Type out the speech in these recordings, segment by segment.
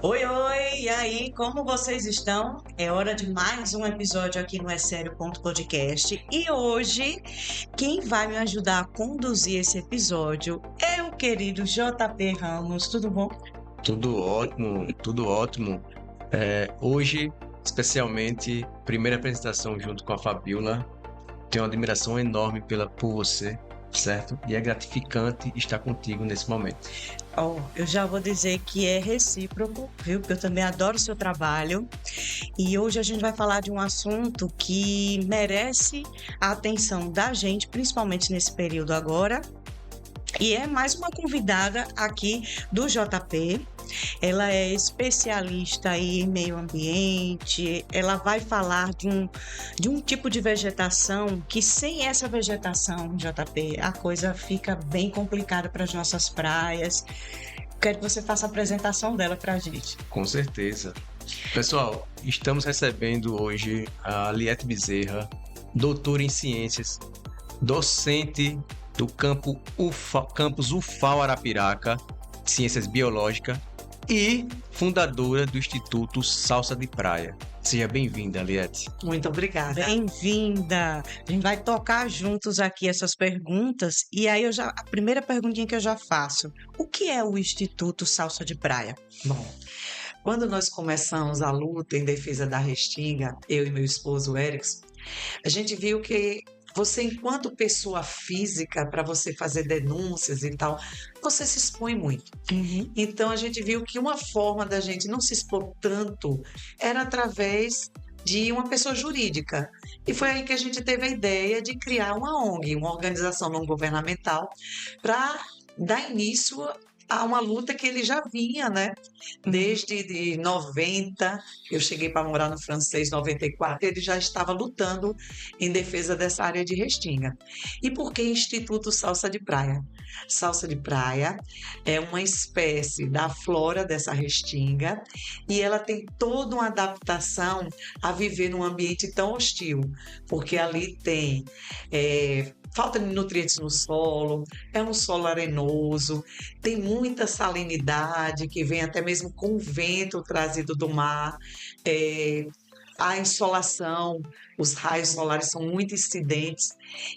Oi, oi! E aí, como vocês estão? É hora de mais um episódio aqui no É Sério Podcast. E hoje, quem vai me ajudar a conduzir esse episódio é o querido JP Ramos. Tudo bom? Tudo ótimo, tudo ótimo. Hoje, especialmente, primeira apresentação junto com a Fabiola. Tenho uma admiração enorme por você, certo? E é gratificante estar contigo nesse momento. Eu já vou dizer que é recíproco, viu? Porque eu também adoro o seu trabalho. E hoje a gente vai falar de um assunto que merece a atenção da gente, principalmente nesse período agora. E é mais uma convidada aqui do JP. Ela é especialista aí em meio ambiente. Ela vai falar de um tipo de vegetação que, sem essa vegetação, JP, a coisa fica bem complicada para as nossas praias. Quero que você faça a apresentação dela para a gente. Com certeza. Pessoal, estamos recebendo hoje a Liette Bezerra, doutora em ciências, docente do campus UFAL Arapiraca, Ciências Biológicas, e fundadora do Instituto Salsa de Praia. Seja bem-vinda, Liette. Muito obrigada. Bem-vinda! A gente vai tocar juntos aqui essas perguntas. E aí a primeira perguntinha que eu já faço: o que é o Instituto Salsa de Praia? Bom, quando nós começamos a luta em defesa da Restinga, eu e meu esposo Erickson, a gente viu que você, enquanto pessoa física, para você fazer denúncias e tal, você se expõe muito. Uhum. Então a gente viu que uma forma da gente não se expor tanto era através de uma pessoa jurídica. E foi aí que a gente teve a ideia de criar uma ONG, uma organização não governamental, para dar início a uma luta que ele já vinha, né? Desde de 90, eu cheguei para morar no Francês em 94, ele já estava lutando em defesa dessa área de Restinga. E por que Instituto Salsa de Praia? Salsa de praia é uma espécie da flora dessa restinga e ela tem toda uma adaptação a viver num ambiente tão hostil, porque ali tem falta de nutrientes no solo, é um solo arenoso, tem muita salinidade que vem até mesmo com o vento trazido do mar. A insolação, os raios solares são muito incidentes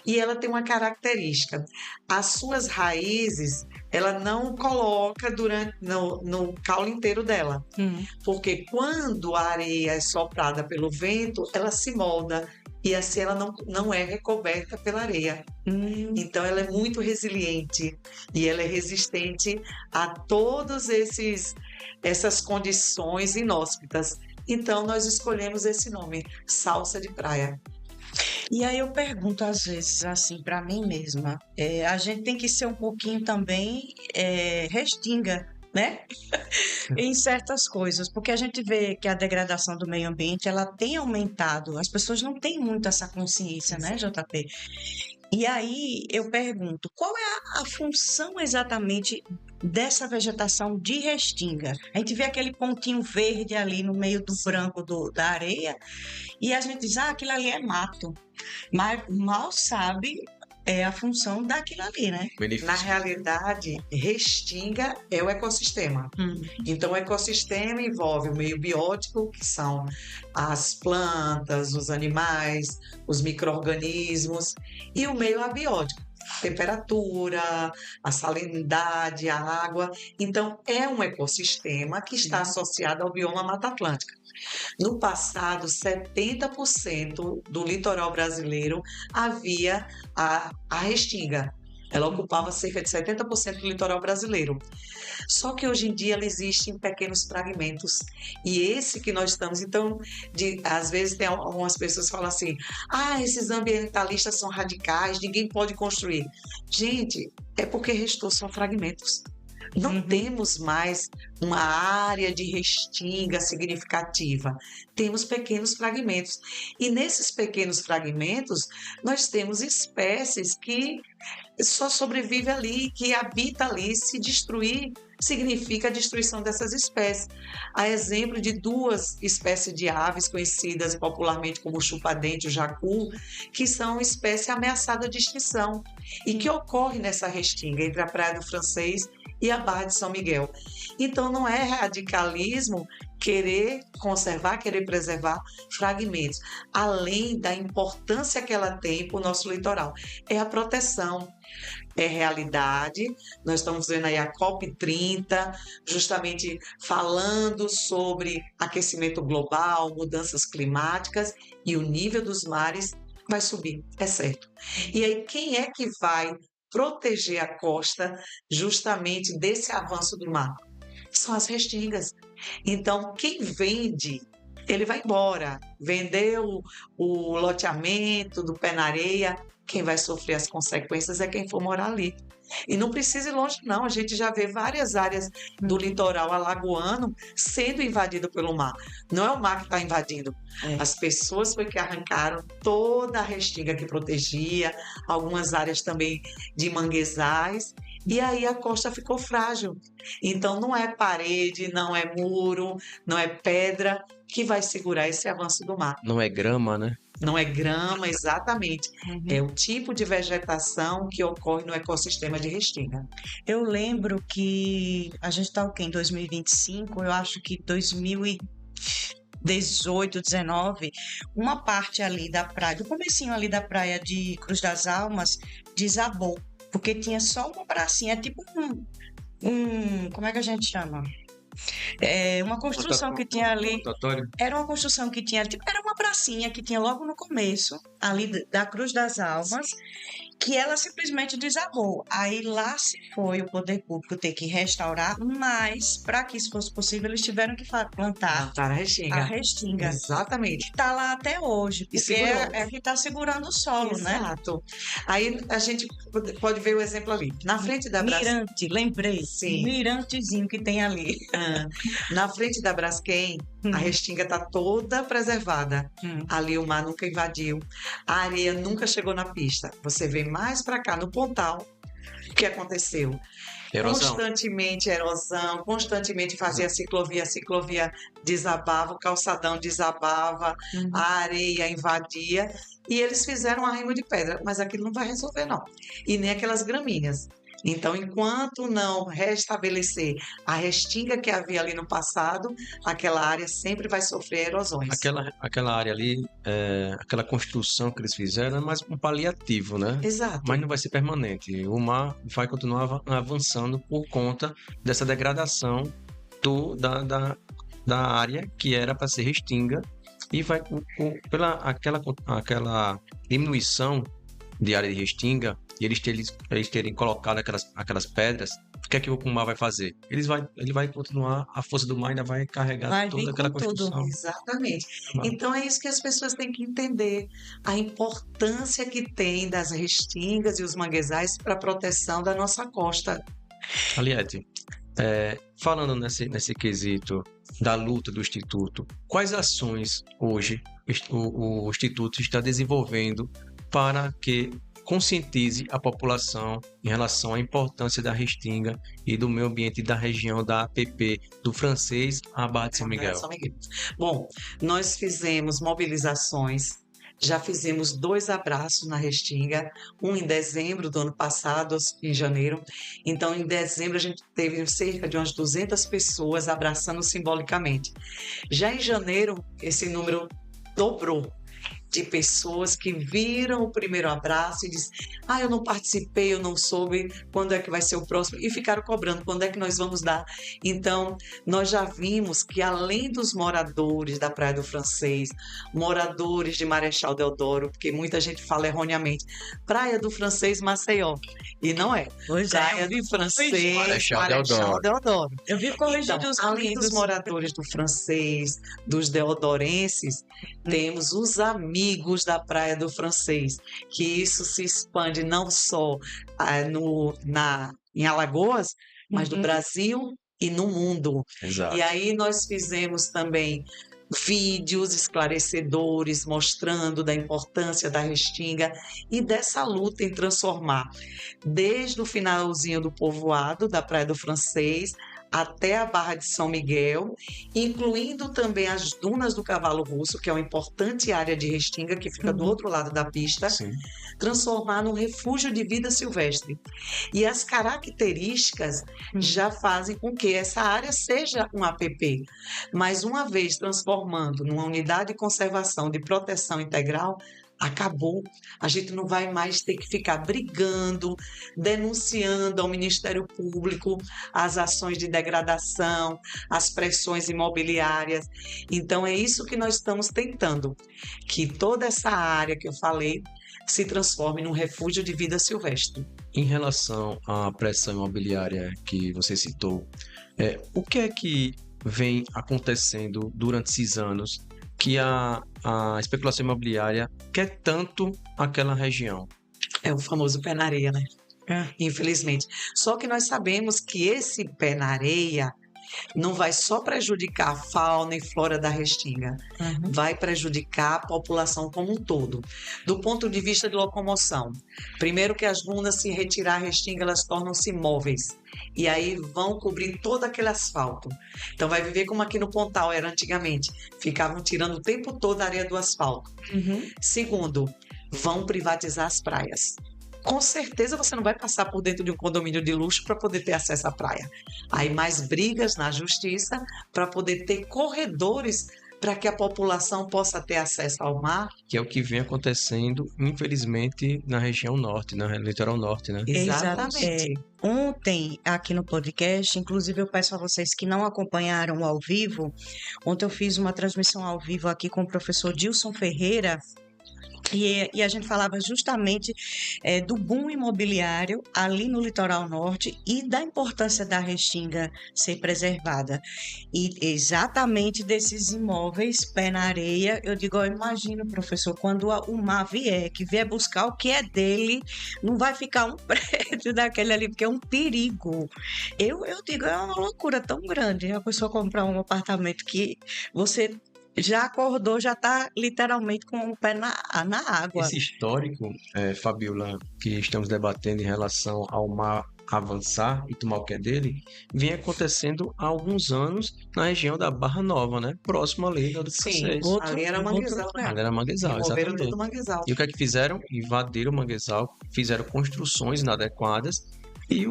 e ela tem uma característica: as suas raízes ela não coloca durante no caule inteiro dela, Hum. porque quando a areia é soprada pelo vento, ela se molda e assim ela não é recoberta pela areia. Hum. Então ela é muito resiliente e ela é resistente a todos essas condições inóspitas. Então nós escolhemos esse nome, salsa de praia. E aí eu pergunto às vezes assim para mim mesma, a gente tem que ser um pouquinho também restinga, né? Em certas coisas, porque a gente vê que a degradação do meio ambiente ela tem aumentado. As pessoas não têm muito essa consciência, né, JP? E aí eu pergunto, qual é a função exatamente dessa vegetação de restinga? A gente vê aquele pontinho verde ali no meio do branco da areia e a gente diz, aquilo ali é mato. Mas mal sabe a função daquilo ali, né? Na realidade, restinga é o ecossistema. Então, o ecossistema envolve o meio biótico, que são as plantas, os animais, os micro-organismos, e o meio abiótico, temperatura, a salinidade, a água. Então, é um ecossistema que está associado ao bioma Mata Atlântica. No passado, 70% do litoral brasileiro havia a restinga. Ela ocupava cerca de 70% do litoral brasileiro. Só que hoje em dia ela existe em pequenos fragmentos. E esse que nós estamos, então, às vezes tem algumas pessoas que falam assim: esses ambientalistas são radicais, ninguém pode construir. Gente, é porque restou só fragmentos. Não temos mais uma área de restinga significativa. Temos pequenos fragmentos. E nesses pequenos fragmentos, nós temos espécies que só sobrevive ali, que habita ali. Se destruir, significa a destruição dessas espécies. A exemplo de duas espécies de aves conhecidas popularmente como o chupa-dente e o jacu, que são espécies ameaçadas de extinção e que ocorre nessa restinga entre a Praia do Francês e a Barra de São Miguel. Então, não é radicalismo querer conservar, querer preservar fragmentos, além da importância que ela tem para o nosso litoral. É a proteção, é realidade. Nós estamos vendo aí a COP30, justamente falando sobre aquecimento global, mudanças climáticas, e o nível dos mares vai subir, é certo. E aí, quem é que vai proteger a costa justamente desse avanço do mar? São as restingas. Então, quem vende, ele vai embora. Vendeu o loteamento do pé na areia, quem vai sofrer as consequências é quem for morar ali. E não precisa ir longe, não. A gente já vê várias áreas do litoral alagoano sendo invadido pelo mar. Não é o mar que está invadindo. As pessoas foi que arrancaram toda a restinga que protegia, algumas áreas também de manguezais, e aí a costa ficou frágil. Então não é parede, não é muro, não é pedra que vai segurar esse avanço do mar. Não é grama, né? Não é grama, exatamente. É o tipo de vegetação que ocorre no ecossistema de restinga. Eu lembro que a gente está o quê? Em 2025, eu acho que 2018, 19, uma parte ali da praia, do comecinho ali da praia de Cruz das Almas, desabou, porque tinha só uma pracinha, tipo como é que a gente chama? Uma construção que tinha ali. Era uma construção que tinha, tipo, era uma pracinha que tinha logo no começo, ali da Cruz das Almas, que ela simplesmente desabou. Aí lá se foi o poder público ter que restaurar, mas para que isso fosse possível, eles tiveram que plantar a restinga. A restinga. Exatamente. Está lá até hoje, porque é que está segurando o solo, né? Exato. Aí a gente pode ver o exemplo ali. Na frente da Mirante, lembrei. Sim. Mirantezinho que tem ali. Na frente da Braskem, a restinga está toda preservada. Ali o mar nunca invadiu. A areia nunca chegou na pista. Você vê mais para cá, no Pontal, o que aconteceu? Erosão. Constantemente erosão, constantemente fazia a ciclovia desabava, o calçadão desabava, a areia invadia, e eles fizeram um arrimo de pedra, mas aquilo não vai resolver, não. E nem aquelas gramíneas. Então, enquanto não restabelecer a restinga que havia ali no passado, aquela área sempre vai sofrer erosões. Aquela área ali, aquela construção que eles fizeram é mais um paliativo, né? Exato. Mas não vai ser permanente. O mar vai continuar avançando por conta dessa degradação da área que era para ser restinga, e vai pela aquela diminuição de área de restinga, e eles terem colocado aquelas pedras, o que é que o mar vai fazer? Ele vai continuar, a força do mar ainda vai carregar toda aquela construção. Exatamente. Então é isso que as pessoas têm que entender, a importância que tem das restingas e os manguezais para a proteção da nossa costa. Aliette, falando nesse quesito da luta do Instituto, quais ações hoje o Instituto está desenvolvendo para que conscientize a população em relação à importância da restinga e do meio ambiente da região da APP, do Francês à Barra de São Miguel? Bom, nós fizemos mobilizações, já fizemos 2 abraços na restinga, um em dezembro do ano passado, em janeiro. Então, em dezembro, a gente teve cerca de umas 200 pessoas abraçando simbolicamente. Já em janeiro, esse número dobrou, de pessoas que viram o primeiro abraço e dizem: eu não participei, eu não soube quando é que vai ser o próximo, e ficaram cobrando quando é que nós vamos dar. Então, nós já vimos que além dos moradores da Praia do Francês, moradores de Marechal Deodoro, porque muita gente fala erroneamente Praia do Francês Maceió, e não é. Praia do Francês Marechal Deodoro. Eu vi corrigido então, os além dos moradores do Francês, dos deodorenses, temos os amigos da Praia do Francês, que isso se expande não só em Alagoas, mas no Brasil e no mundo. Exato. E aí nós fizemos também vídeos esclarecedores mostrando da importância da Restinga e dessa luta em transformar desde o finalzinho do povoado da Praia do Francês até a Barra de São Miguel, incluindo também as Dunas do Cavalo Russo, que é uma importante área de Restinga que fica do outro lado da pista, Sim. transformar num refúgio de vida silvestre. E as características já fazem com que essa área seja um APP, mas uma vez transformando numa unidade de conservação de proteção integral, acabou. A gente não vai mais ter que ficar brigando, denunciando ao Ministério Público as ações de degradação, as pressões imobiliárias. Então, é isso que nós estamos tentando, que toda essa área que eu falei se transforme num refúgio de vida silvestre. Em relação à pressão imobiliária que você citou, o que é que vem acontecendo durante esses anos que a especulação imobiliária quer tanto aquela região? É o famoso pé na areia, né? Infelizmente. Só que nós sabemos que esse pé na areia não vai só prejudicar a fauna e flora da Restinga, vai prejudicar a população como um todo. Do ponto de vista de locomoção, primeiro que as dunas, se retirar a Restinga, elas tornam-se imóveis. E aí vão cobrir todo aquele asfalto. Então vai viver como aqui no Pontal era antigamente. Ficavam tirando o tempo todo a areia do asfalto. Segundo, vão privatizar as praias. Com certeza você não vai passar por dentro de um condomínio de luxo para poder ter acesso à praia. Aí mais brigas na justiça para poder ter corredores para que a população possa ter acesso ao mar. Que é o que vem acontecendo, infelizmente, na região norte, na litoral norte, né? Exatamente. Ontem, aqui no podcast, inclusive eu peço a vocês que não acompanharam ao vivo, ontem eu fiz uma transmissão ao vivo aqui com o professor Dilson Ferreira, e a gente falava justamente do boom imobiliário ali no litoral norte e da importância da Restinga ser preservada. E exatamente desses imóveis, pé na areia, eu digo, imagina, professor, quando o mar vier buscar o que é dele, não vai ficar um prédio daquele ali, porque é um perigo. Eu digo, é uma loucura tão grande a pessoa comprar um apartamento que você já acordou, já está literalmente com o pé na água. Esse histórico, Fabiola, que estamos debatendo em relação ao mar avançar e tomar o que é dele, vem acontecendo há alguns anos na região da Barra Nova, né? Próximo ali do Francês. Ali era manguezal, né? Ali era manguezal, Removeram exatamente. todo manguezal. E o que é que fizeram? Invadiram o manguezal, fizeram construções inadequadas e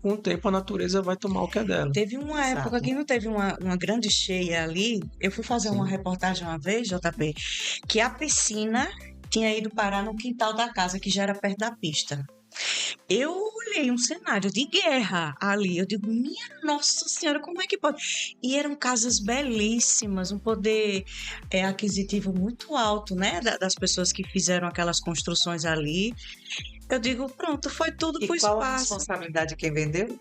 com o tempo a natureza vai tomar o que é dela. Teve uma época que não teve uma grande cheia ali. Eu fui fazer uma reportagem uma vez, JP, que a piscina tinha ido parar no quintal da casa, que já era perto da pista. Eu olhei um cenário de guerra ali. Eu digo, minha Nossa Senhora, como é que pode? E eram casas belíssimas, um poder aquisitivo muito alto, né? Das pessoas que fizeram aquelas construções ali. Eu digo, pronto, foi tudo pro espaço. E qual a responsabilidade de quem vendeu?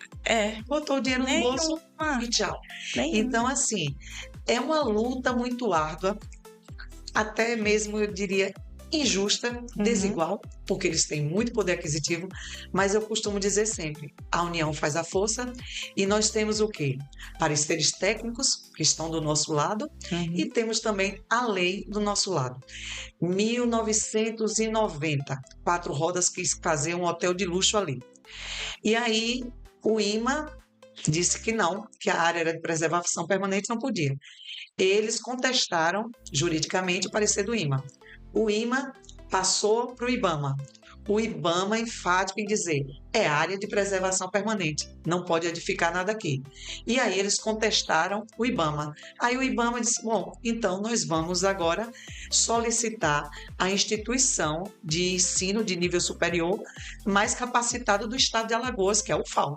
Botou o dinheiro no bolso e tchau. Então, assim, é uma luta muito árdua, até mesmo, eu diria, injusta, desigual, porque eles têm muito poder aquisitivo, mas eu costumo dizer sempre, a união faz a força, e nós temos o quê? Pareceres técnicos, que estão do nosso lado, e temos também a lei do nosso lado. 1990, 4 rodas quis fazer um hotel de luxo ali. E aí, o IMA disse que não, que a área era de preservação permanente, não podia. Eles contestaram juridicamente o parecer do IMA. O IMA passou para o IBAMA. O IBAMA enfático em dizer, é área de preservação permanente, não pode edificar nada aqui. E aí eles contestaram o IBAMA. Aí o IBAMA disse, bom, então nós vamos agora solicitar a instituição de ensino de nível superior mais capacitada do estado de Alagoas, que é o UFAL.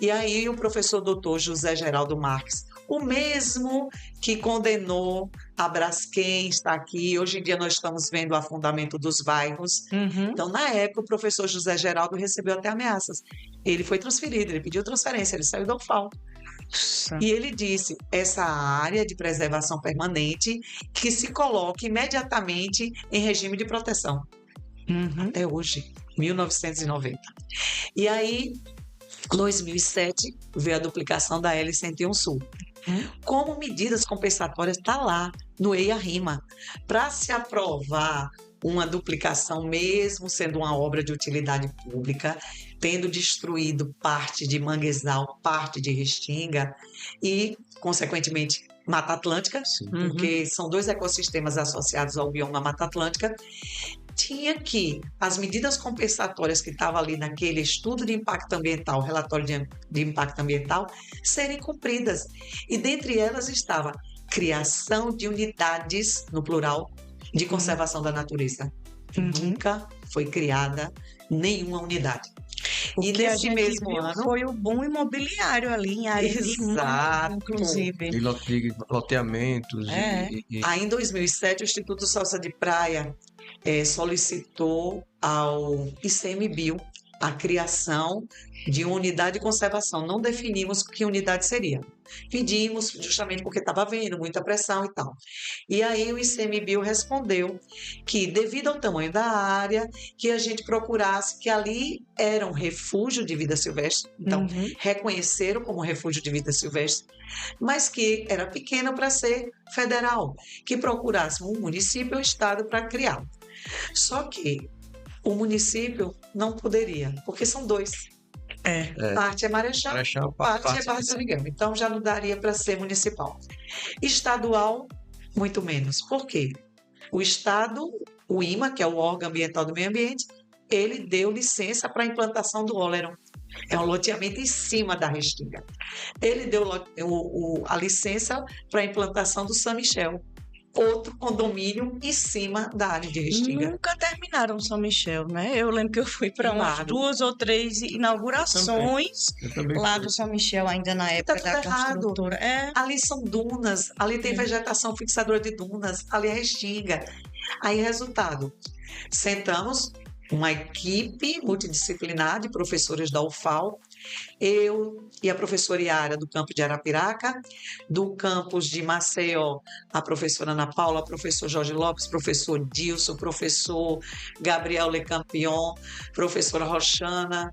E aí o professor doutor José Geraldo Marques, o mesmo que condenou a Braskem, está aqui. Hoje em dia nós estamos vendo o afundamento dos bairros. Então, na época, o professor José Geraldo recebeu até ameaças. Ele foi transferido, ele pediu transferência, ele saiu da UFAL. E ele disse, essa área de preservação permanente que se coloque imediatamente em regime de proteção. Até hoje, 1990. E aí, 2007, veio a duplicação da L-101 Sul. Como medidas compensatórias está lá no EIA-RIMA. Para se aprovar uma duplicação, mesmo sendo uma obra de utilidade pública, tendo destruído parte de Manguezal, parte de Restinga e, consequentemente, Mata Atlântica, porque são 2 ecossistemas associados ao bioma Mata Atlântica, tinha que as medidas compensatórias que estavam ali naquele estudo de impacto ambiental, relatório de impacto ambiental, serem cumpridas. E dentre elas estava criação de unidades, no plural, de conservação da natureza. Nunca foi criada nenhuma unidade. E nesse mesmo ano foi o boom imobiliário ali em Areia, exato, inclusive. E loteamentos. Aí, em 2007, o Instituto Salsa de Praia solicitou ao ICMBio a criação de uma unidade de conservação. Não definimos que unidade seria. Pedimos justamente porque estava havendo muita pressão e tal. E aí o ICMBio respondeu que, devido ao tamanho da área, que a gente procurasse, que ali era um refúgio de vida silvestre, então reconheceram como refúgio de vida silvestre, mas que era pequeno para ser federal, que procurássemos um município ou estado para criar. Só que o município não poderia, porque são 2. Parte é Marechal, parte é Barra de São Miguel. Então já não daria para ser municipal. Estadual, muito menos. Por quê? O Estado, o IMA, que é o órgão ambiental do meio ambiente, ele deu licença para a implantação do Oleron. É um loteamento em cima da Restinga. Ele deu a licença para a implantação do São Michel, outro condomínio em cima da área de Restinga. Nunca terminaram São Michel, né? Eu lembro que eu fui para umas 2 ou 3 inaugurações lá do São Michel, ainda na época da construtora. Ali são dunas, ali tem vegetação fixadora de dunas, ali é Restinga. Aí, resultado, sentamos uma equipe multidisciplinar de professores da UFAL, eu e a professora Iara do campus de Arapiraca, do campus de Maceió, a professora Ana Paula, o professor Jorge Lopes, professor Dilson, professor Gabriel Lecampion, professora Roxana,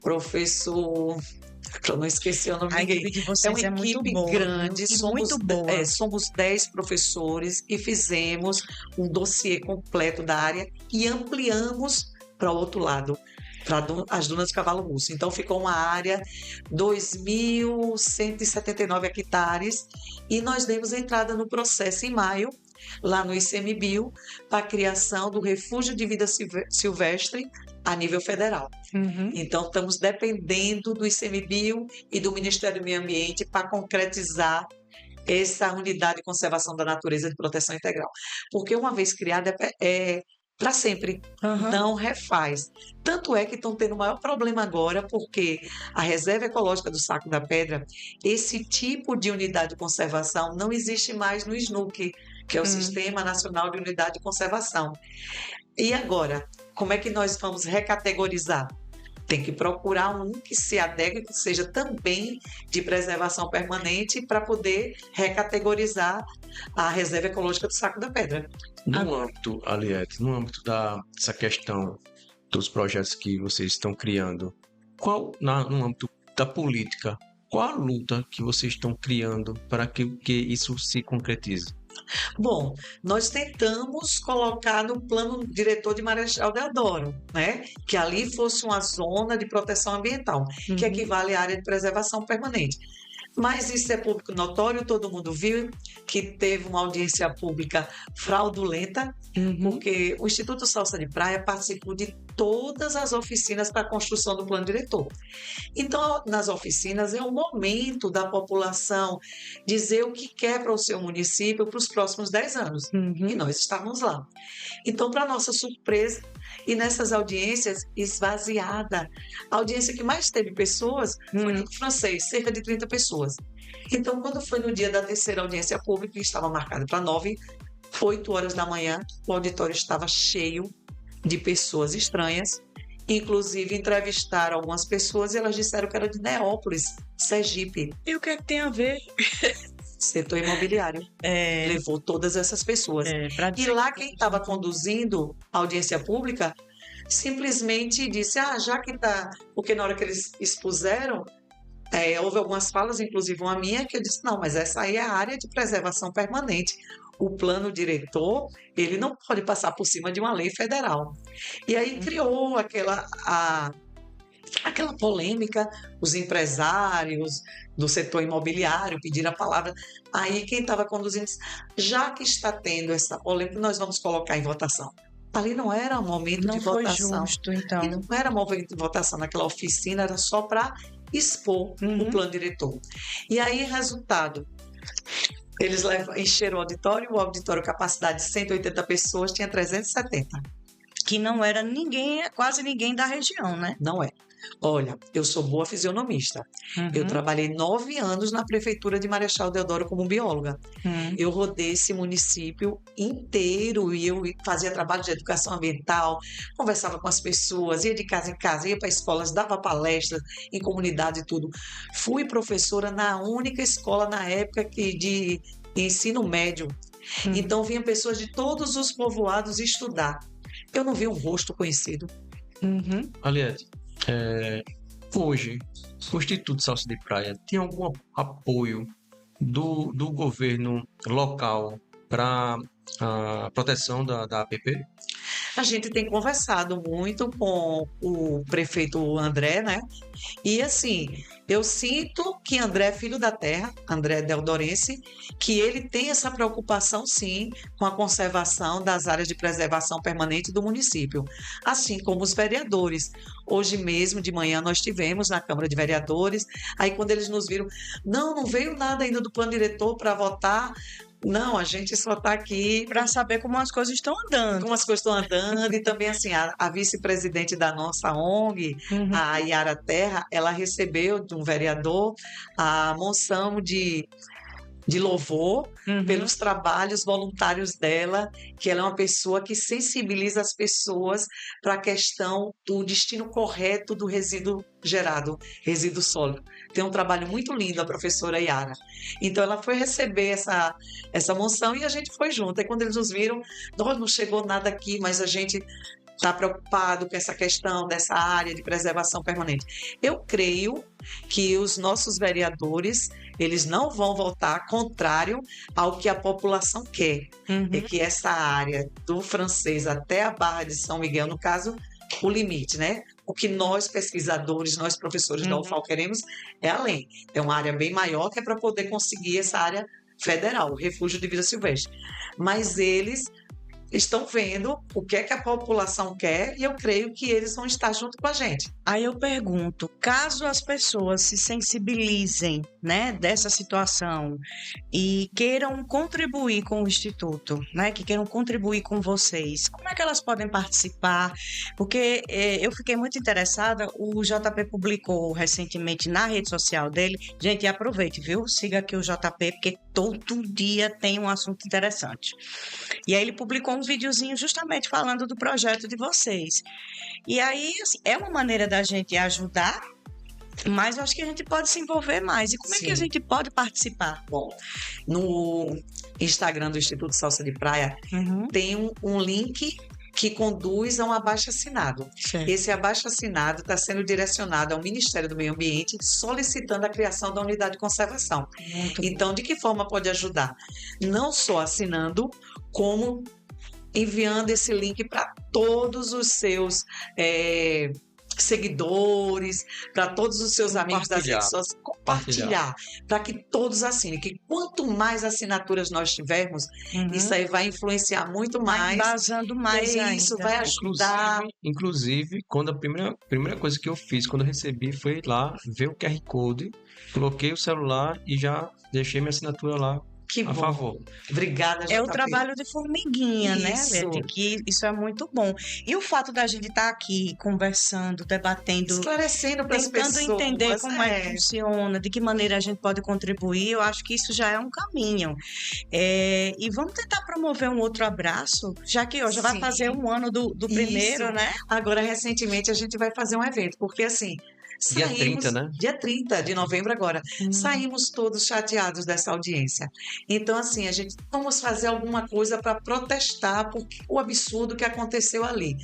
professor... Eu não esqueci o nome de ninguém. É uma equipe grande, muito boa. Somos 10 professores e fizemos um dossiê completo da área e ampliamos para o outro lado, para as dunas de Cavalo Musso. Então ficou uma área 2.179 hectares e nós demos entrada no processo em maio, lá no ICMBio, para a criação do Refúgio de Vida Silvestre a nível federal. Então, estamos dependendo do ICMBio e do Ministério do Meio Ambiente para concretizar essa unidade de conservação da natureza de proteção integral. Porque uma vez criada é para sempre, não refaz. Tanto é que estão tendo o maior problema agora, porque a Reserva Ecológica do Saco da Pedra, esse tipo de unidade de conservação não existe mais no SNUC, que é o Sistema Nacional de Unidade de Conservação. E agora, como é que nós vamos recategorizar? Tem que procurar um que se adeque, que seja também de preservação permanente, para poder recategorizar a Reserva Ecológica do Saco da Pedra. No âmbito, Aliette, no âmbito dessa questão dos projetos que vocês estão criando, no âmbito da política, qual a luta que vocês estão criando para que isso se concretize? Bom, nós tentamos colocar no plano diretor de Marechal Deodoro, né? Que ali fosse uma zona de proteção ambiental, que equivale à área de preservação permanente. Mas isso é público notório, todo mundo viu que teve uma audiência pública fraudulenta, porque o Instituto Salsa de Praia participou de todas as oficinas para a construção do plano diretor. Então, nas oficinas, é o momento da população dizer o que quer para o seu município para os próximos 10 anos. E nós estávamos lá. Então, para nossa surpresa, e nessas audiências esvaziada, a audiência que mais teve pessoas foi no francês, cerca de 30 pessoas. Então, quando foi no dia da terceira audiência pública, que estava marcada para 8 horas da manhã, o auditório estava cheio de pessoas estranhas. Inclusive, entrevistaram algumas pessoas e elas disseram que era de Neópolis, Sergipe. E o que é que tem a ver? Setor imobiliário. Levou todas essas pessoas. E lá quem estava conduzindo a audiência pública simplesmente disse, já que está... Porque na hora que eles expuseram, Houve algumas falas, inclusive uma minha, que eu disse, não, mas essa aí é a área de preservação permanente. O plano diretor, ele não pode passar por cima de uma lei federal. E aí criou aquela polêmica, os empresários do setor imobiliário pediram a palavra. Aí quem estava conduzindo disse, já que está tendo essa polêmica, nós vamos colocar em votação. Ali não era um momento Não de foi votação. justo, então. E não era momento de votação naquela oficina, era só para expor o plano diretor. E aí, resultado, eles encheram o auditório capacidade de 180 pessoas, tinha 370. Que não era ninguém, quase ninguém da região, né? Não é. Olha, eu sou boa fisionomista. Eu trabalhei 9 anos na prefeitura de Marechal Deodoro como bióloga. Eu rodei esse município inteiro e eu fazia trabalho de educação ambiental, conversava com as pessoas, ia de casa em casa, ia para escolas, dava palestras em comunidade e tudo. Fui professora na única escola na época de ensino médio. Então vinham pessoas de todos os povoados estudar. Eu não vi um rosto conhecido. Aliette, hoje, o Instituto Salsa de Praia tem algum apoio do governo local para a proteção da APP? A gente tem conversado muito com o prefeito André, né? E assim, eu sinto que André é filho da terra, André Deodorense, que ele tem essa preocupação sim com a conservação das áreas de preservação permanente do município, assim como os vereadores. Hoje mesmo, de manhã, nós tivemos na Câmara de Vereadores, aí quando eles nos viram, não veio nada ainda do plano diretor para votar. Não, a gente só está aqui para saber como as coisas estão andando. Como as coisas estão andando. E também, assim, a vice-presidente da nossa ONG, a Yara Terra, ela recebeu de um vereador a moção de louvor pelos trabalhos voluntários dela, que ela é uma pessoa que sensibiliza as pessoas para a questão do destino correto do resíduo gerado, resíduo sólido. Tem um trabalho muito lindo a professora Yara. Então ela foi receber essa moção e a gente foi junto. E quando eles nos viram, não chegou nada aqui, mas a gente está preocupado com essa questão dessa área de preservação permanente. Eu creio que os nossos vereadores, eles não vão votar contrário ao que a população quer. É que essa área do Francês até a Barra de São Miguel, no caso, o limite, né? O que nós pesquisadores, nós professores da UFAL queremos é além. É uma área bem maior que é para poder conseguir essa área federal, o Refúgio de Vida Silvestre. Mas eles estão vendo o que é que a população quer e eu creio que eles vão estar junto com a gente. Aí eu pergunto, caso as pessoas se sensibilizem, né, dessa situação e queiram contribuir com o Instituto, né, que queiram contribuir com vocês, como é que elas podem participar? Porque eu fiquei muito interessada, o JP publicou recentemente na rede social dele, gente, aproveite, viu? Siga aqui o JP, porque todo dia tem um assunto interessante. E aí ele publicou um videozinho justamente falando do projeto de vocês. E aí, assim, é uma maneira da gente ajudar, mas eu acho que a gente pode se envolver mais. E como é que a gente pode participar? Bom, no Instagram do Instituto Salsa de Praia tem um link que conduz a um abaixo-assinado. Esse abaixo-assinado está sendo direcionado ao Ministério do Meio Ambiente, solicitando a criação da unidade de conservação. Então, de que forma pode ajudar? Não só assinando, como enviando esse link para todos os seus seguidores, para todos os seus amigos das redes sociais, compartilhar, para que todos assinem, que quanto mais assinaturas nós tivermos, isso aí vai influenciar muito mais. Vai embasando mais ainda. Isso vai ajudar. Inclusive, quando a primeira coisa que eu fiz quando eu recebi foi lá ver o QR Code, coloquei o celular e já deixei minha assinatura lá. Que bom. A favor. Obrigada, JP. É o trabalho de formiguinha, né, Leti? Que isso é muito bom. E o fato da gente estar aqui conversando, debatendo, esclarecendo para as pessoas, tentando entender como é que funciona, de que maneira a gente pode contribuir, eu acho que isso já é um caminho. E vamos tentar promover um outro abraço, já que hoje vai fazer um ano do primeiro, né? Agora, recentemente, a gente vai fazer um evento, porque assim, Dia 30, né? Dia 30 de novembro agora. Hum. Saímos todos chateados dessa audiência. Então, assim, a gente vamos fazer alguma coisa para protestar por o absurdo que aconteceu ali.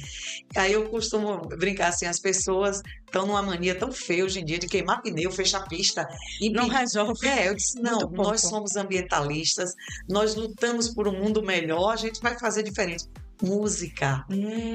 Aí eu costumo brincar assim, as pessoas estão numa mania tão feia hoje em dia de queimar pneu, fechar pista. E Não resolve. eu disse, não, Muito pouco. nós somos ambientalistas, nós lutamos por um mundo melhor, a gente vai fazer diferente. Música.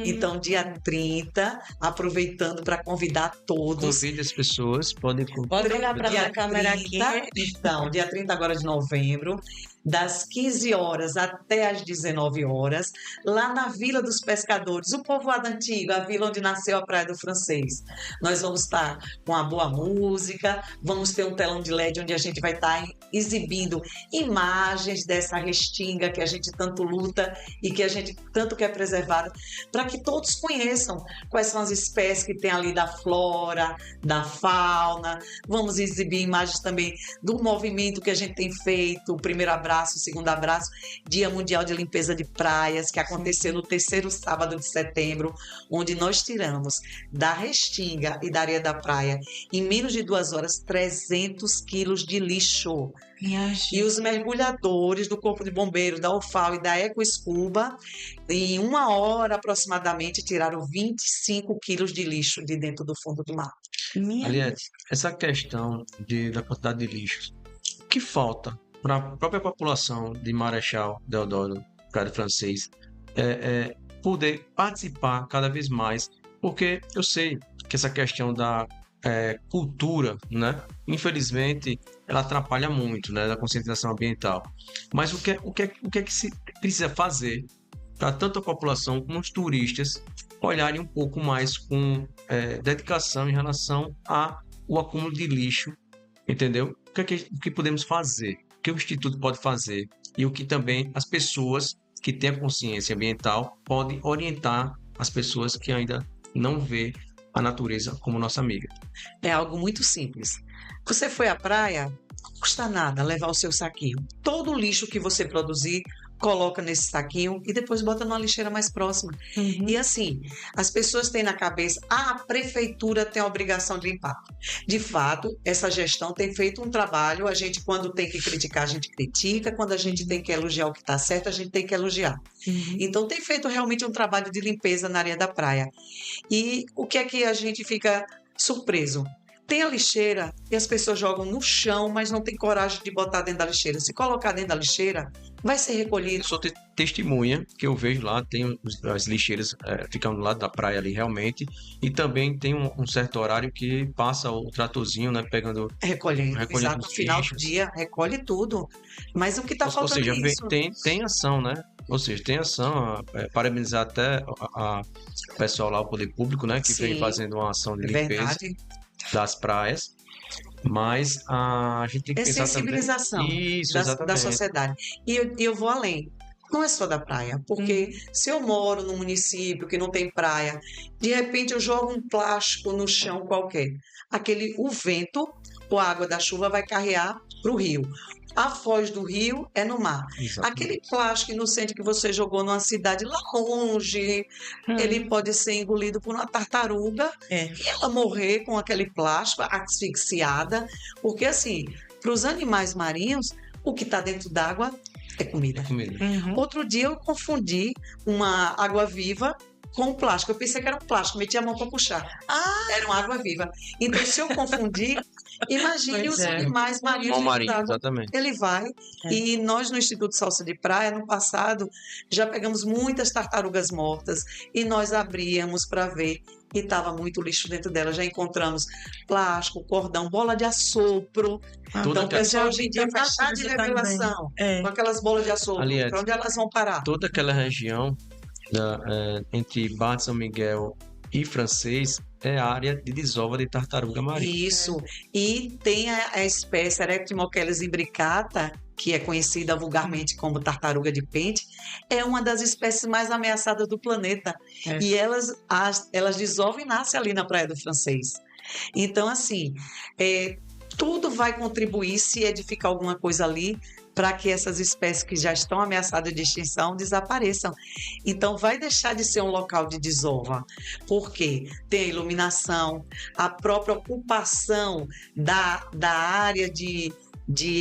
Então, dia 30, aproveitando para convidar todos. Convide as pessoas, podem Pode olhar para Dia a câmera aqui. 30, então, dia 30 agora de novembro, das 15 horas até as 19 horas, lá na Vila dos Pescadores, o povoado antigo, a vila onde nasceu a Praia do Francês. Nós vamos estar com uma boa música, vamos ter um telão de LED onde a gente vai estar exibindo imagens dessa restinga que a gente tanto luta e que a gente tanto quer preservar, para que todos conheçam quais são as espécies que tem ali da flora, da fauna. Vamos exibir imagens também do movimento que a gente tem feito, o primeiro abraço, o segundo abraço, Dia Mundial de Limpeza de Praias, que aconteceu no 3º sábado de setembro, onde nós tiramos da restinga e da areia da praia, em menos de 2 horas, 300 quilos de lixo. E os mergulhadores do Corpo de Bombeiros, da UFAO e da Ecoescuba, em 1 hora aproximadamente, tiraram 25 quilos de lixo de dentro do fundo do mar. Aliás, essa questão da quantidade de lixos, o que falta para a própria população de Marechal Deodoro, Praia do Francês, poder participar cada vez mais, porque eu sei que essa questão da cultura, né, infelizmente, ela atrapalha muito, né, da conscientização ambiental. Mas o que é que se precisa fazer para tanto a população como os turistas olharem um pouco mais com dedicação em relação ao acúmulo de lixo, entendeu? O que podemos fazer? O que o Instituto pode fazer? E o que também as pessoas que têm a consciência ambiental podem orientar as pessoas que ainda não vê a natureza como nossa amiga. É algo muito simples. Você foi à praia, não custa nada levar o seu saquinho. Todo o lixo que você produzir, coloca nesse saquinho e depois bota numa lixeira mais próxima. E assim, as pessoas têm na cabeça, a prefeitura tem a obrigação de limpar. De fato, essa gestão tem feito um trabalho, a gente quando tem que criticar, a gente critica, quando a gente tem que elogiar o que está certo, a gente tem que elogiar. Então tem feito realmente um trabalho de limpeza na areia da praia. E o que é que a gente fica surpreso? Tem a lixeira e as pessoas jogam no chão, mas não tem coragem de botar dentro da lixeira. Se colocar dentro da lixeira, vai ser recolhido. Eu sou testemunha, que eu vejo lá, tem as lixeiras ficando do lado da praia ali realmente, e também tem um certo horário que passa o tratorzinho, né, Recolhendo, exato, no final do lixos. dia, recolhe tudo. Mas o que está faltando seja, é isso. tem ação, né? Ou seja, tem ação, parabenizar até o pessoal lá, o poder público, né, que vem Sim, fazendo uma ação de é limpeza verdade. das praias, mas a gente tem que É pensar sensibilização também... Isso, da exatamente. sociedade. E eu vou além. Não é só da praia, porque se eu moro num município que não tem praia, de repente eu jogo um plástico no chão qualquer. O vento ou a água da chuva vai carrear para o rio. A foz do rio é no mar. Exatamente. Aquele plástico inocente que você jogou numa cidade lá longe, ele pode ser engolido por uma tartaruga e ela morrer com aquele plástico asfixiada, porque assim, para os animais marinhos, o que está dentro d'água é comida. Outro dia eu confundi uma água-viva com plástico. Eu pensei que era um plástico, meti a mão para puxar. Era uma água-viva. Então, se eu confundir, imagine os animais marinhos. Exatamente. Ele vai. E nós, no Instituto Salsa de Praia, no passado, já pegamos muitas tartarugas mortas e nós abríamos para ver. E estava muito lixo dentro dela. Já encontramos plástico, cordão, bola de assopro. Então, o pessoal hoje em dia faz chá de revelação com aquelas bolas de assopro. Aliás, para onde elas vão parar? Toda aquela região entre Barra de São Miguel e Francês é área de desova de tartaruga marinha. Isso. E tem a espécie Erectimocheles imbricata, que é conhecida vulgarmente como tartaruga de pente, é uma das espécies mais ameaçadas do planeta. E elas desovam e nascem ali na Praia do Francês. Então, assim, tudo vai contribuir se edificar alguma coisa ali para que essas espécies que já estão ameaçadas de extinção desapareçam. Então, vai deixar de ser um local de desova, porque tem a iluminação, a própria ocupação da área de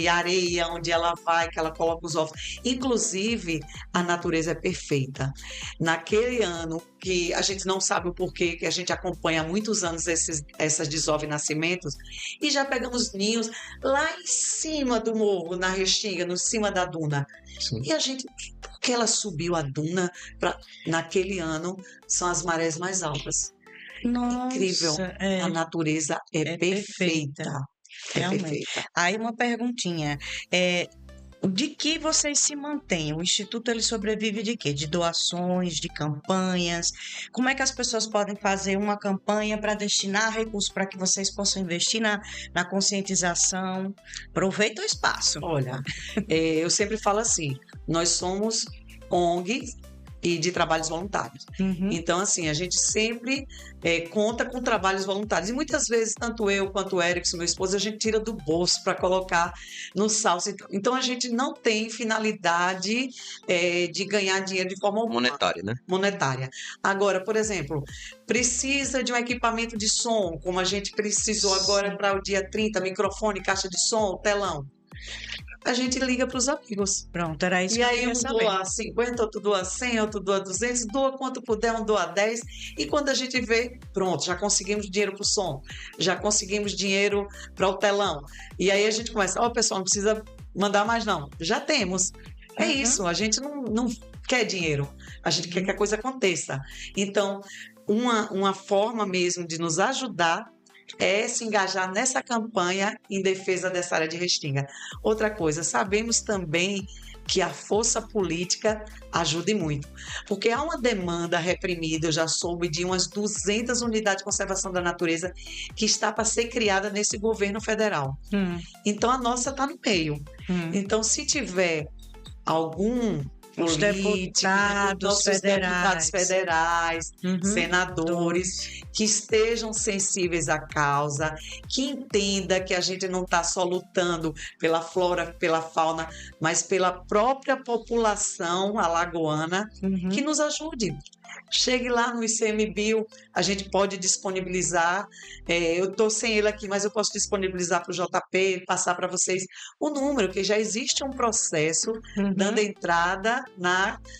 areia onde ela vai, que ela coloca os ovos. Inclusive, a natureza é perfeita. Naquele ano que a gente não sabe o porquê, que a gente acompanha há muitos anos essas desove nascimentos, e já pegamos ninhos lá em cima do morro, na Restinga, no cima da duna. Sim. E a gente, por que ela subiu a duna naquele ano, são as marés mais altas. Nossa, Incrível. A natureza é é perfeita. É realmente. perfeita. Aí uma perguntinha, de que vocês se mantêm? O Instituto ele sobrevive de quê? De doações, de campanhas? Como é que as pessoas podem fazer uma campanha para destinar recursos para que vocês possam investir na conscientização? Aproveita o espaço. Olha, eu sempre falo assim, nós somos ONG e de trabalhos voluntários. Uhum. Então, assim, a gente sempre conta com trabalhos voluntários. E muitas vezes, tanto eu quanto o Erickson, meu esposo, a gente tira do bolso para colocar no salso. Então, a gente não tem finalidade de ganhar dinheiro de forma Monetária, né? monetária. Agora, por exemplo, precisa de um equipamento de som, como a gente precisou agora para o dia 30, microfone, caixa de som, telão. A gente liga para os amigos. Pronto, era isso E que eu aí queria um saber. doa 50, outro doa 100, outro doa 200, doa quanto puder, um doa 10. E quando a gente vê, pronto, já conseguimos dinheiro para o som, já conseguimos dinheiro para o telão. E aí a gente começa, pessoal, não precisa mandar mais não, já temos. É Uhum. isso, a gente não quer dinheiro, a gente quer que a coisa aconteça. Então, uma forma mesmo de nos ajudar é se engajar nessa campanha em defesa dessa área de Restinga. Outra coisa, sabemos também que a força política ajude muito, porque há uma demanda reprimida, eu já soube de umas 200 unidades de conservação da natureza que está para ser criada nesse governo federal. Então a nossa está no meio. Então se tiver algum Os político, deputados deputados federais, Uhum. senadores, que estejam sensíveis à causa, que entenda que a gente não está só lutando pela flora, pela fauna, mas pela própria população alagoana, Uhum. que nos ajude. Chegue lá no ICMBio, a gente pode disponibilizar, eu estou sem ele aqui, mas eu posso disponibilizar para o JP, passar para vocês o número, que já existe um processo Uhum. dando entrada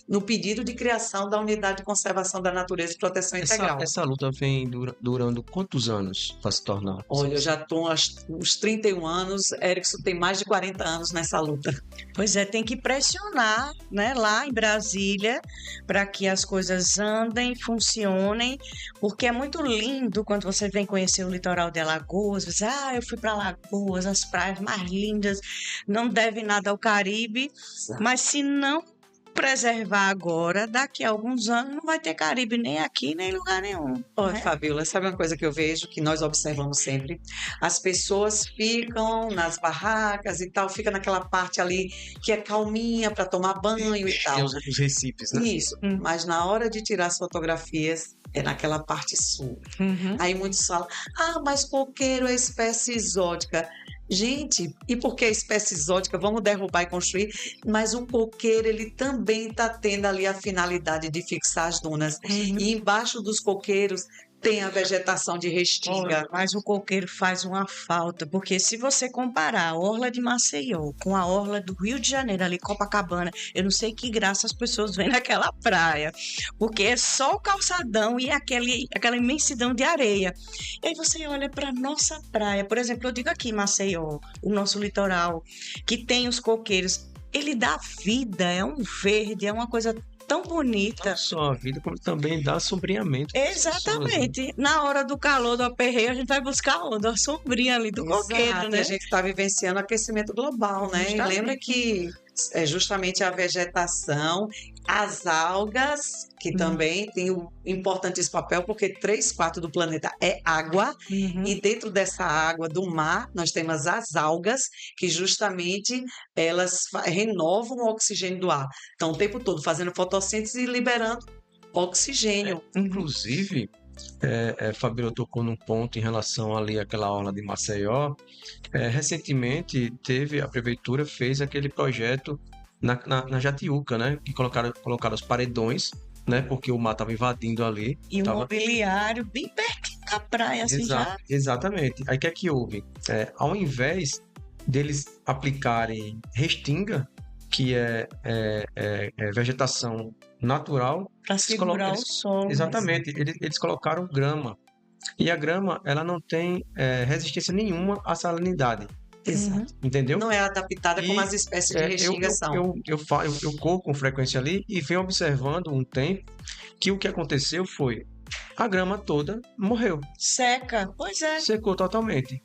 no pedido de criação da Unidade de Conservação da Natureza e Proteção Integral. Essa luta vem durando quantos anos para se tornar? Olha, eu já estou uns 31 anos, Erickson tem mais de 40 anos nessa luta. Pois é, tem que pressionar, né, lá em Brasília para que as coisas andem, funcionem, porque é muito lindo quando você vem conhecer o litoral de Alagoas, você diz, eu fui para Alagoas, as praias mais lindas, não deve nada ao Caribe, mas se não preservar agora, daqui a alguns anos não vai ter Caribe nem aqui, nem em lugar nenhum. Olha, né? Fabiola, sabe uma coisa que eu vejo, que nós observamos sempre? As pessoas ficam nas barracas e tal, fica naquela parte ali que é calminha para tomar banho e Tem tal. os recifes, né? Isso, mas na hora de tirar as fotografias, é naquela parte sul. Uhum. Aí muitos falam, mas coqueiro é espécie exótica. Gente, e por que espécie exótica? Vamos derrubar e construir? Mas o coqueiro, ele também está tendo ali a finalidade de fixar as dunas. Uhum. E embaixo dos coqueiros tem a vegetação de restinga. Olha, mas o coqueiro faz uma falta, porque se você comparar a orla de Maceió com a orla do Rio de Janeiro, ali Copacabana, eu não sei que graça as pessoas veem naquela praia, porque é só o calçadão e aquela imensidão de areia. E aí você olha para nossa praia, por exemplo, eu digo aqui Maceió, o nosso litoral, que tem os coqueiros, ele dá vida, é um verde, é uma coisa tão bonita. Não só a vida, como também dá sombreamento. pras pessoas, né? Exatamente. Na hora do calor, do aperreio, a gente vai buscar onde? A sombrinha ali do coqueiro, Exato, né? a gente está vivenciando aquecimento global, né? E Justamente. lembra que é justamente a vegetação, as algas, que também tem um importantíssimo papel, porque 3/4 do planeta é água, Uhum. e dentro dessa água do mar, nós temos as algas, que justamente elas renovam o oxigênio do ar. Então, o tempo todo fazendo fotossíntese e liberando oxigênio. Inclusive, Fabíola tocou num ponto em relação ali àquela orla de Maceió. Recentemente a prefeitura fez aquele projeto na Jatiuca, né? Que colocaram os paredões, né? Porque o mar estava invadindo ali. E o mobiliário bem pertinho da praia, assim já. Exatamente. Aí o que é que houve? Ao invés deles aplicarem restinga, que é vegetação natural, para segurar o sol. Exatamente. Eles colocaram grama. E a grama, ela não tem resistência nenhuma à salinidade. Exato. Entendeu? Não é adaptada como as espécies de restinga são. Eu corro com frequência ali e venho observando um tempo que o que aconteceu foi a grama toda morreu. Seca, pois é. Secou totalmente.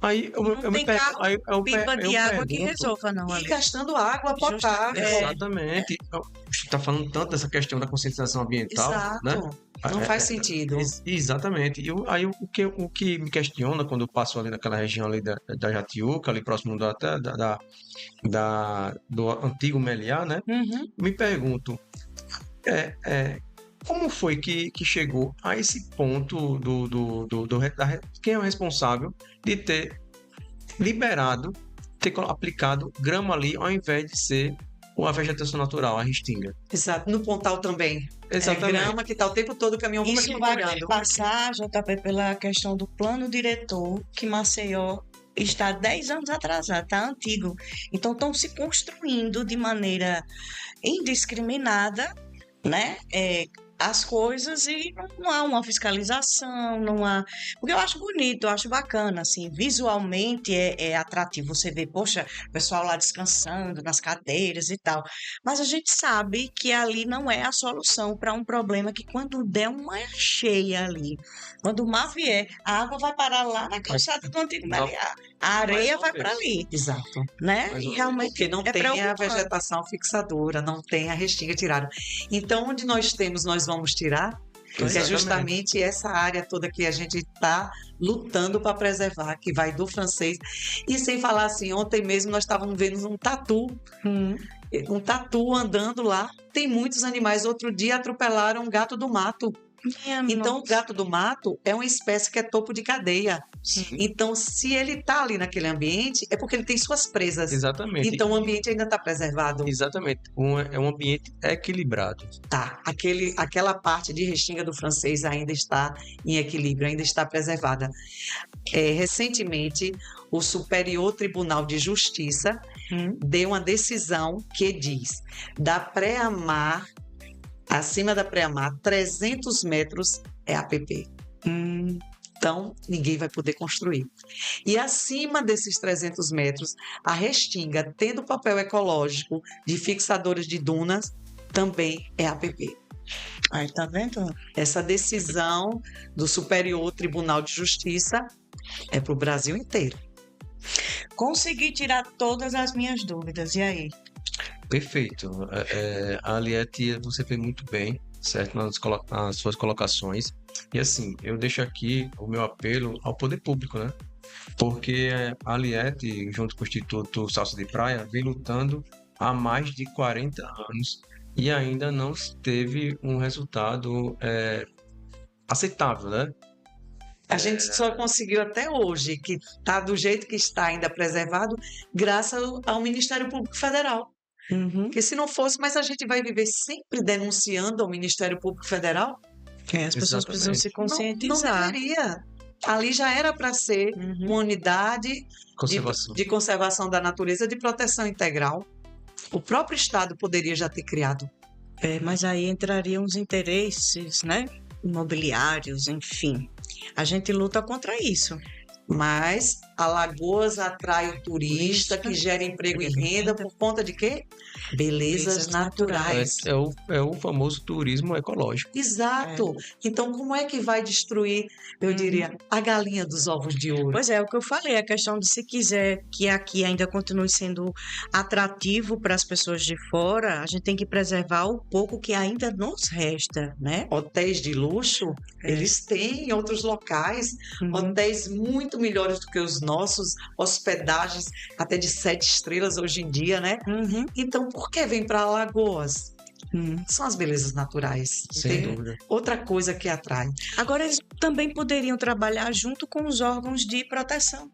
Aí eu me pergunto. Pipa de água que resolva, não. E gastando água potável. Exatamente. Você está falando tanto dessa questão da conscientização ambiental. Exato. Né? Não faz sentido. Exatamente. Aí o que me questiona quando eu passo ali naquela região ali da Jatiuca, ali próximo do antigo Meliá, né? Me pergunto, como foi que chegou a esse ponto quem é o responsável de ter liberado, ter aplicado grama ali ao invés de ser uma vegetação natural, a restinga. Exato, no Pontal também. Exatamente. É grama que está o tempo todo o caminhão isso vai passar, JP, pela questão do plano diretor, que Maceió está 10 anos atrasado, está antigo. Então estão se construindo de maneira indiscriminada, né? As coisas e não há uma fiscalização, não há... Porque eu acho bonito, eu acho bacana, assim, visualmente é atrativo. Você vê, poxa, o pessoal lá descansando nas cadeiras e tal. Mas a gente sabe que ali não é a solução para um problema que quando der uma cheia ali, quando o mar vier, a água vai parar lá na calçada do Antigo Meliá. A areia vai para ali. Exato. Né? E realmente porque não tem a vegetação fixadora, não tem a restinga tirada. Então, onde nós vamos tirar, que é justamente essa área toda que a gente está lutando para preservar, que vai do francês. E sem falar assim, ontem mesmo nós estávamos vendo um tatu, andando lá. Tem muitos animais. Outro dia atropelaram um gato do mato. Então, o gato do mato é uma espécie que é topo de cadeia. Sim. Então, se ele está ali naquele ambiente, é porque ele tem suas presas. Exatamente. Então, o ambiente ainda está preservado. Exatamente. É um ambiente equilibrado. Tá. Aquela parte de restinga do francês ainda está em equilíbrio, ainda está preservada. Recentemente, o Superior Tribunal de Justiça deu uma decisão que diz: da pré-mar, acima da pré-mar, 300 metros é APP. Então, ninguém vai poder construir. E acima desses 300 metros, a restinga, tendo papel ecológico de fixadores de dunas, também é APP. Aí, tá vendo? Essa decisão do Superior Tribunal de Justiça é para o Brasil inteiro. Consegui tirar todas as minhas dúvidas. E aí? Perfeito. A Aliette, você fez muito bem, certo, nas suas colocações. E assim, eu deixo aqui o meu apelo ao poder público, né? Porque a Aliette, junto com o Instituto Salsa de Praia, vem lutando há mais de 40 anos e ainda não teve um resultado aceitável, né? A gente só conseguiu até hoje, que está do jeito que está ainda preservado, graças ao Ministério Público Federal. Porque se não fosse, mas a gente vai viver sempre denunciando ao Ministério Público Federal? As pessoas precisam se conscientizar. Não deveria. Ali já era para ser uma unidade de conservação da natureza, de proteção integral. O próprio Estado poderia já ter criado. Mas aí entrariam os interesses, né? Imobiliários, enfim. A gente luta contra isso. Mas Alagoas atrai o turista que gera emprego e renda por conta de quê? Belezas naturais. É o famoso turismo ecológico. Exato. Então, como é que vai destruir, eu diria, a galinha dos ovos de ouro? Pois é, o que eu falei, a questão de se quiser que aqui ainda continue sendo atrativo para as pessoas de fora, a gente tem que preservar o pouco que ainda nos resta, né? Hotéis de luxo, eles têm em outros locais, hotéis muito melhores do que os nossos, hospedagens até de 7 estrelas hoje em dia, né? Então, por que vem para Alagoas? São as belezas naturais. Sem Tem dúvida. outra coisa que atrai. Agora, eles também poderiam trabalhar junto com os órgãos de proteção.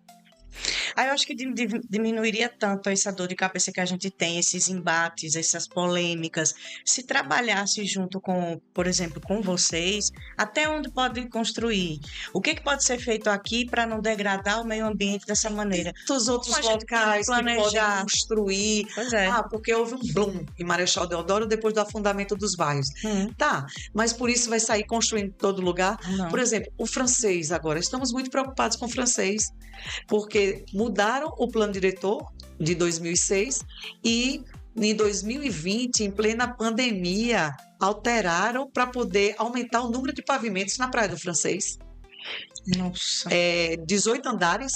Aí eu acho que diminuiria tanto essa dor de cabeça que a gente tem, esses embates, essas polêmicas. Se trabalhasse junto com, por exemplo, com vocês, até onde pode construir? O que pode ser feito aqui para não degradar o meio ambiente dessa maneira? Os outros Como a gente locais que podem planejar? construir. Pois é. Porque houve um boom em Marechal Deodoro depois do afundamento dos bairros. Tá, mas por isso vai sair construindo em todo lugar? Não. Por exemplo, o francês agora. Estamos muito preocupados com o francês, porque mudaram o plano diretor de 2006 e em 2020, em plena pandemia, alteraram para poder aumentar o número de pavimentos na Praia do Francês. Nossa. 18 andares.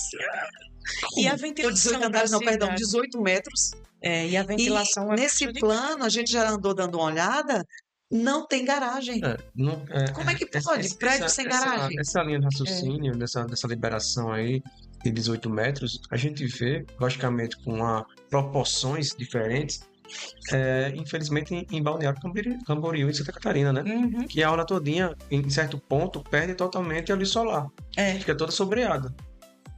E a ventilação 18 andares, da não, perdão, cidade? 18 metros. E a ventilação E nesse plano, a gente já andou dando uma olhada, não tem garagem. Como é que pode? Prédio sem garagem. Essa linha de raciocínio, dessa liberação aí de 18 metros, a gente vê, logicamente, com proporções diferentes, infelizmente em Balneário Camboriú, em Santa Catarina, né? Que a aula todinha, em certo ponto, perde totalmente a luz solar. Fica toda sombreada.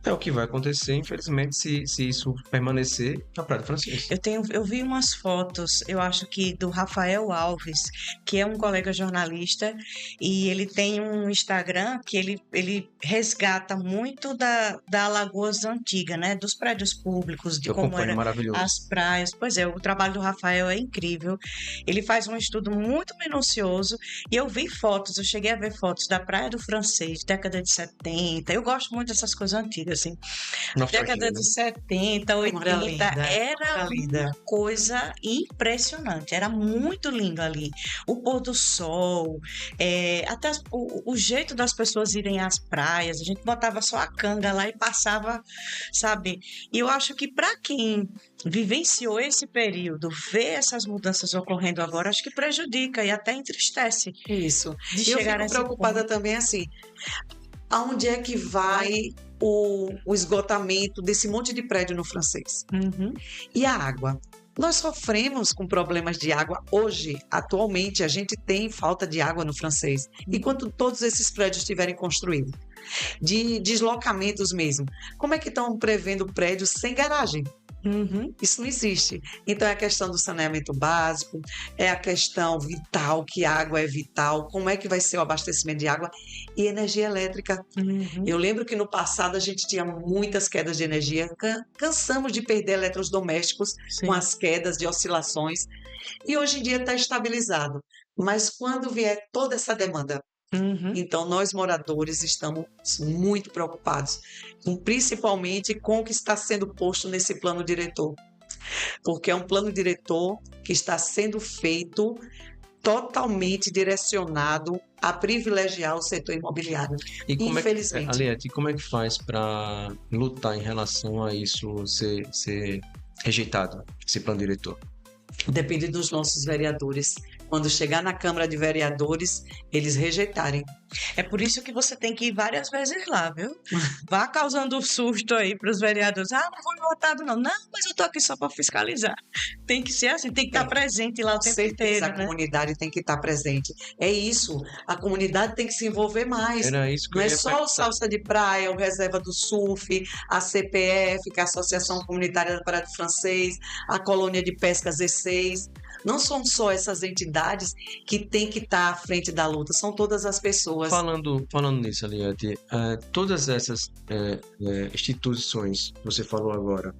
É o que vai acontecer, infelizmente, se isso permanecer na Praia do Francês. Eu vi umas fotos, eu acho que do Rafael Alves, que é um colega jornalista, e ele tem um Instagram que ele resgata muito da Alagoas antiga, né? Dos prédios públicos, de como eram as praias. Pois é, o trabalho do Rafael é incrível. Ele faz um estudo muito minucioso, e eu vi fotos, eu cheguei a ver fotos da Praia do Francês, década de 70. Eu gosto muito dessas coisas antigas. Assim. Década de 70, 80, era uma coisa impressionante, era muito lindo ali. O pôr do sol, até o jeito das pessoas irem às praias, a gente botava só a canga lá e passava, sabe? E eu acho que para quem vivenciou esse período, ver essas mudanças ocorrendo agora, acho que prejudica e até entristece. Isso. E eu fico preocupada também assim, aonde é que vai o esgotamento desse monte de prédio no Francês? E a água? Nós sofremos com problemas de água hoje, atualmente, a gente tem falta de água no Francês. Enquanto todos esses prédios estiverem construídos, de deslocamentos mesmo, como é que estão prevendo prédios sem garagem? Isso não existe. Então é a questão do saneamento básico, é a questão vital, que a água é vital, como é que vai ser o abastecimento de água e energia elétrica. Eu lembro que no passado a gente tinha muitas quedas de energia, cansamos de perder eletrodomésticos com as quedas de oscilações e hoje em dia está estabilizado. Mas quando vier toda essa demanda, então nós moradores estamos muito preocupados, principalmente com o que está sendo posto nesse plano diretor, porque é um plano diretor que está sendo feito totalmente direcionado a privilegiar o setor imobiliário, infelizmente. Aliette, como é que faz para lutar em relação a isso ser rejeitado, esse plano diretor? Depende dos nossos vereadores. Quando chegar na Câmara de Vereadores, eles rejeitarem. É por isso que você tem que ir várias vezes lá, viu? Vá causando susto aí para os vereadores. Não foi votado, não. Não, mas eu tô aqui só para fiscalizar. Tem que ser assim, tem que estar presente lá o tempo inteiro, A comunidade tem que estar presente. É isso, a comunidade tem que se envolver mais. Era isso que não é só o Salsa de Praia, o Reserva do Surf, a CPF, que é a Associação Comunitária da Praia do Francês, a Colônia de Pesca Z6. Não são só essas entidades que têm que estar à frente da luta, são todas as pessoas. Falando nisso, Aliette, todas essas instituições que você falou agora,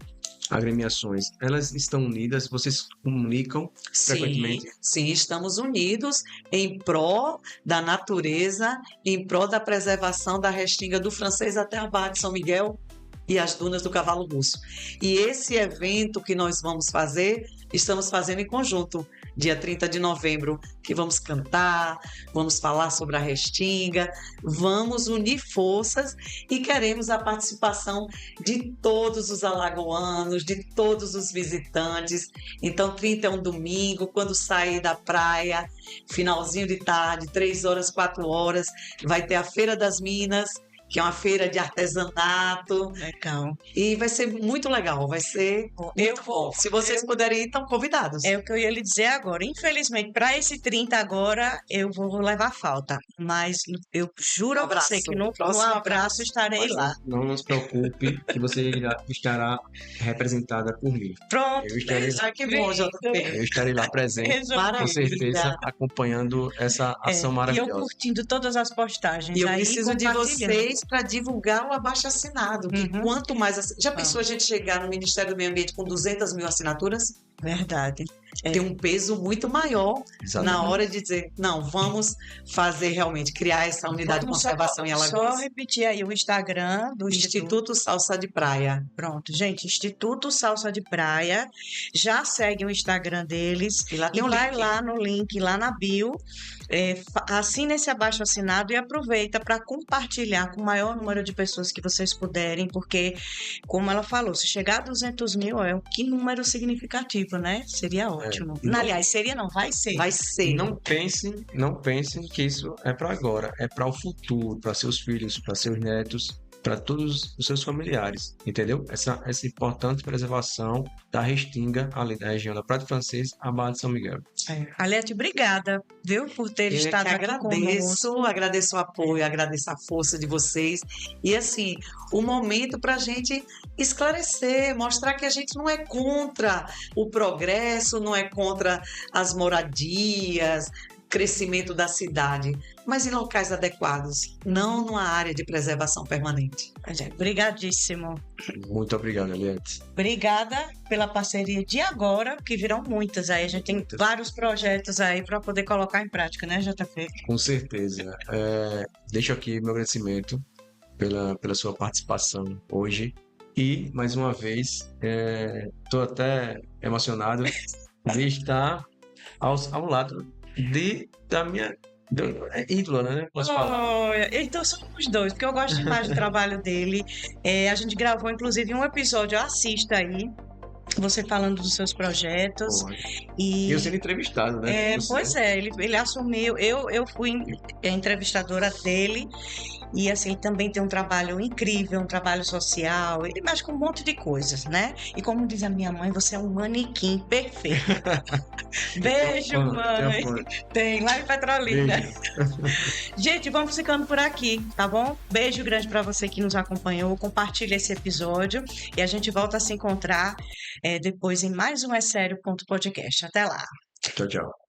agremiações, elas estão unidas? Vocês comunicam frequentemente? Sim, estamos unidos em prol da natureza, em prol da preservação da restinga do Francês até a Barra de São Miguel e as dunas do Cavalo Russo. E esse evento que nós vamos fazer, estamos fazendo em conjunto, dia 30 de novembro, que vamos cantar, vamos falar sobre a restinga, vamos unir forças e queremos a participação de todos os alagoanos, de todos os visitantes. Então, 30 é um domingo, quando sair da praia, finalzinho de tarde, 3 horas, 4 horas, vai ter a Feira das Minas, que é uma feira de artesanato. Legal. E vai ser muito legal, vai ser muito bom. Se vocês puderem ir, estão convidados. É o que eu ia lhe dizer agora. Infelizmente, para esse 30 agora, eu vou levar falta. Mas eu juro a você que no abraço estarei lá. Não se preocupe, que você estará representada por mim. Pronto. Eu estarei lá. Que bom, JP. Eu estarei lá presente, com certeza, acompanhando essa ação E maravilhosa. eu curtindo todas as postagens. E eu aí, preciso de compartilhando. vocês para divulgar o abaixo-assinado. Que quanto mais... Já pensou a gente chegar no Ministério do Meio Ambiente com 200 mil assinaturas? Verdade. Tem um peso muito maior Exatamente. na hora de dizer, não, vamos fazer realmente, criar essa unidade de conservação em Alagoas. Só repetir aí o Instagram do Instituto Salsa de Praia. Pronto, gente, Instituto Salsa de Praia. Já segue o Instagram deles. E lá tem um vai link. lá no link, lá na bio. Assina esse abaixo assinado e aproveita para compartilhar com o maior número de pessoas que vocês puderem, porque, como ela falou, se chegar a 200 mil, que número significativo, né? Seria ótimo. Aliás, seria não, vai ser. Vai ser. Não pensem que isso é para agora, é para o futuro, para seus filhos, para seus netos, para todos os seus familiares, entendeu? Essa importante preservação da restinga ali da região da Praia do Francês, a Barra de São Miguel. Aliette, obrigada, viu, por ter estado aqui conosco. Agradeço o apoio, agradeço a força de vocês. E assim, o momento para a gente esclarecer, mostrar que a gente não é contra o progresso, não é contra as moradias, crescimento da cidade, mas em locais adequados, não numa área de preservação permanente. Obrigadíssimo. Muito obrigado, Aliette. Obrigada pela parceria de agora, que virão muitas aí. A gente tem vários projetos aí para poder colocar em prática, né, JP? Com certeza. Deixo aqui meu agradecimento pela sua participação hoje. E, mais uma vez, estou até emocionado de estar ao lado da minha ídola, né? Posso falar? Então somos dois, porque eu gosto demais do trabalho dele. A gente gravou, inclusive, um episódio, assista aí, você falando dos seus projetos. E eu sendo entrevistado, né? Pois é, ele assumiu, eu fui entrevistadora dele. E assim, ele também tem um trabalho incrível, um trabalho social, ele mexe com um monte de coisas, né? E como diz a minha mãe, você é um manequim perfeito. Beijo, mãe. Tem, lá em Petrolina. Gente, vamos ficando por aqui, tá bom? Beijo grande pra você que nos acompanhou, compartilha esse episódio e a gente volta a se encontrar depois em mais um É Sério.podcast. Até lá. Tchau, tchau.